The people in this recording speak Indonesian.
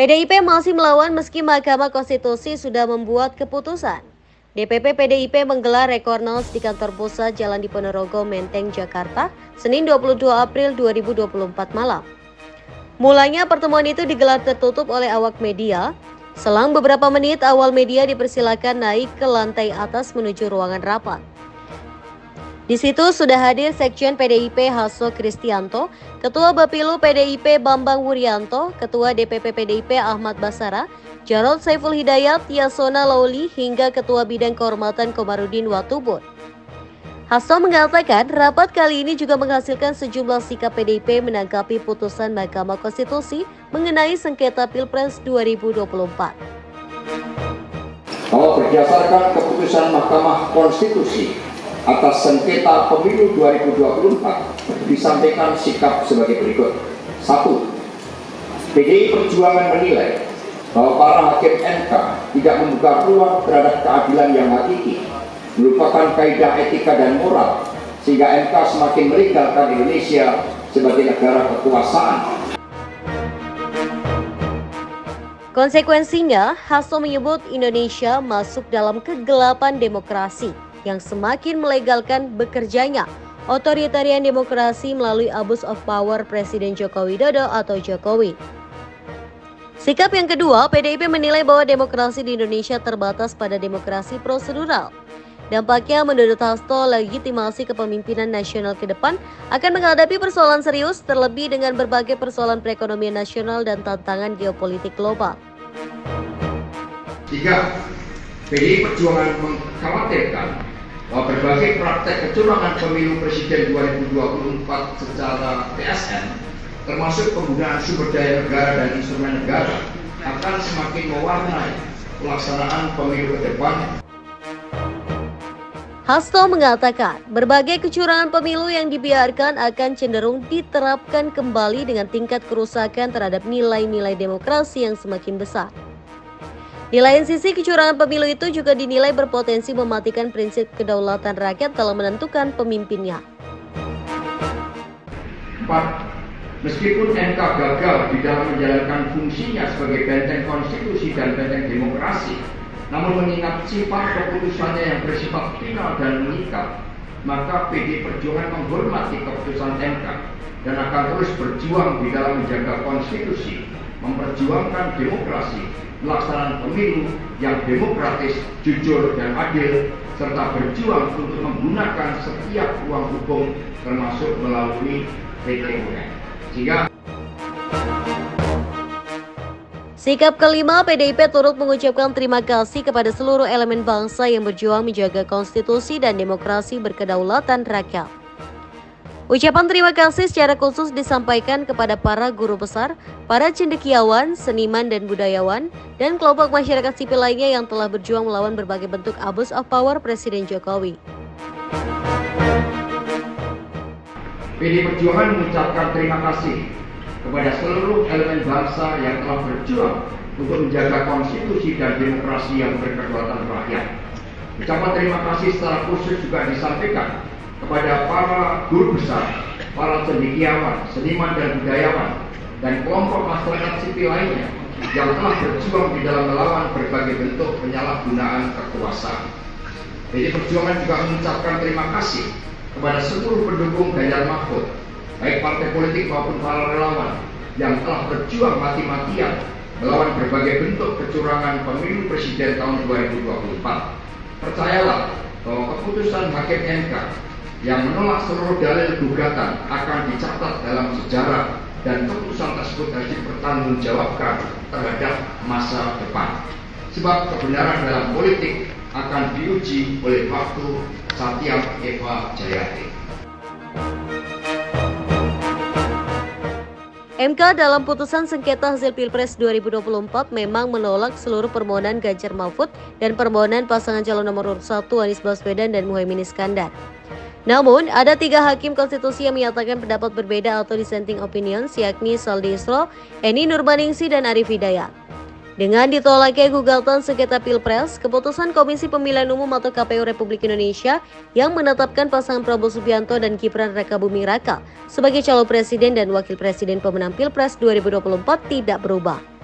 PDIP masih melawan meski Mahkamah Konstitusi sudah membuat keputusan. DPP PDIP menggelar Rekornas di kantor pusat Jalan Diponorogo, Menteng, Jakarta, Senin 22 April 2024 malam. Mulanya pertemuan itu digelar tertutup oleh awak media. Selang beberapa menit, awal media dipersilakan naik ke lantai atas menuju ruangan rapat. Di situ sudah hadir Sekjen PDIP Hasso Kristianto, Ketua Bapilu PDIP Bambang Wuryanto, Ketua DPP PDIP Ahmad Basara, Jarod Saiful Hidayat, Yasona Lauli, hingga Ketua Bidang Kehormatan Komarudin Watubun. Hasso mengatakan rapat kali ini juga menghasilkan sejumlah sikap PDIP menanggapi putusan Mahkamah Konstitusi mengenai sengketa Pilpres 2024. Bahwa berdasarkan keputusan Mahkamah Konstitusi atas sengketa pemilu 2024 disampaikan sikap sebagai berikut. 1. PDI Perjuangan menilai bahwa para hakim MK tidak membuka ruang terhadap keadilan yang hakiki, merupakan kaidah etika dan moral, sehingga MK semakin melegalkan Indonesia sebagai negara kekuasaan. Konsekuensinya, Hasso menyebut Indonesia masuk dalam kegelapan demokrasi yang semakin melegalkan bekerjanya otoritarian demokrasi melalui abuse of power Presiden Joko Widodo atau Jokowi. Sikap yang kedua, PDIP menilai bahwa demokrasi di Indonesia terbatas pada demokrasi prosedural. Dampaknya menurut Hasto, legitimasi kepemimpinan nasional ke depan akan menghadapi persoalan serius, terlebih dengan berbagai persoalan perekonomian nasional dan tantangan geopolitik global. 3. PDI Perjuangan mengkhawatirkan bahwa berbagai praktek kecurangan pemilu presiden 2024 secara TSN, termasuk penggunaan sumber daya negara dan instrumen negara, akan semakin mewarnai pelaksanaan pemilu ke depan. Hasto mengatakan berbagai kecurangan pemilu yang dibiarkan akan cenderung diterapkan kembali dengan tingkat kerusakan terhadap nilai-nilai demokrasi yang semakin besar. Di lain sisi, kecurangan pemilu itu juga dinilai berpotensi mematikan prinsip kedaulatan rakyat dalam menentukan pemimpinnya. 4. Meskipun MK gagal di dalam menjalankan fungsinya sebagai benteng konstitusi dan benteng demokrasi, namun mengingat sifat keputusannya yang bersifat final dan mengikat, maka PDI Perjuangan menghormati keputusan MK dan akan terus berjuang di dalam menjaga konstitusi, memperjuangkan demokrasi, pelaksanaan pemilu yang demokratis, jujur, dan adil, serta berjuang untuk menggunakan setiap ruang hukum termasuk melalui PT UN. Sikap kelima, PDIP turut mengucapkan terima kasih kepada seluruh elemen bangsa yang berjuang menjaga konstitusi dan demokrasi berkedaulatan rakyat. Ucapan terima kasih secara khusus disampaikan kepada para guru besar, para cendekiawan, seniman dan budayawan, dan kelompok masyarakat sipil lainnya yang telah berjuang melawan berbagai bentuk abuse of power Presiden Jokowi. PDI Perjuangan mengucapkan terima kasih kepada seluruh elemen bangsa yang telah berjuang untuk menjaga konstitusi dan demokrasi yang berkedaulatan rakyat. Ucapan terima kasih secara khusus juga disampaikan kepada para guru besar, para cendekiawan, seniman dan budayawan, dan kelompok masyarakat sipil lainnya yang telah berjuang di dalam melawan berbagai bentuk penyalahgunaan kekuasaan. PDI Perjuangan juga mengucapkan terima kasih kepada seluruh pendukung Ganjar Mahfud, baik partai politik maupun para relawan yang telah berjuang mati-matian melawan berbagai bentuk kecurangan pemilu presiden tahun 2024. Percayalah bahwa keputusan Hakim MK yang menolak seluruh dalil gugatan akan dicatat dalam sejarah dan keputusan tersebut harus dipertanggungjawabkan terhadap masa depan. Sebab kebenaran dalam politik akan diuji oleh waktu. Satyam Eva Jayati. MK dalam putusan sengketa hasil Pilpres 2024 memang menolak seluruh permohonan Ganjar Mahfud dan permohonan pasangan calon nomor urut 1 Anies Baswedan dan Muhaimin Iskandar. Namun, ada 3 hakim konstitusi yang menyatakan pendapat berbeda atau dissenting opinions, yakni Saldi Isro, Eni Nurbaningsi, dan Arif Hidayat. Dengan ditolaknya gugatan sengketa Pilpres, keputusan Komisi Pemilihan Umum atau KPU Republik Indonesia yang menetapkan pasangan Prabowo Subianto dan Gibran Rakabuming Raka sebagai calon presiden dan wakil presiden pemenang Pilpres 2024 tidak berubah.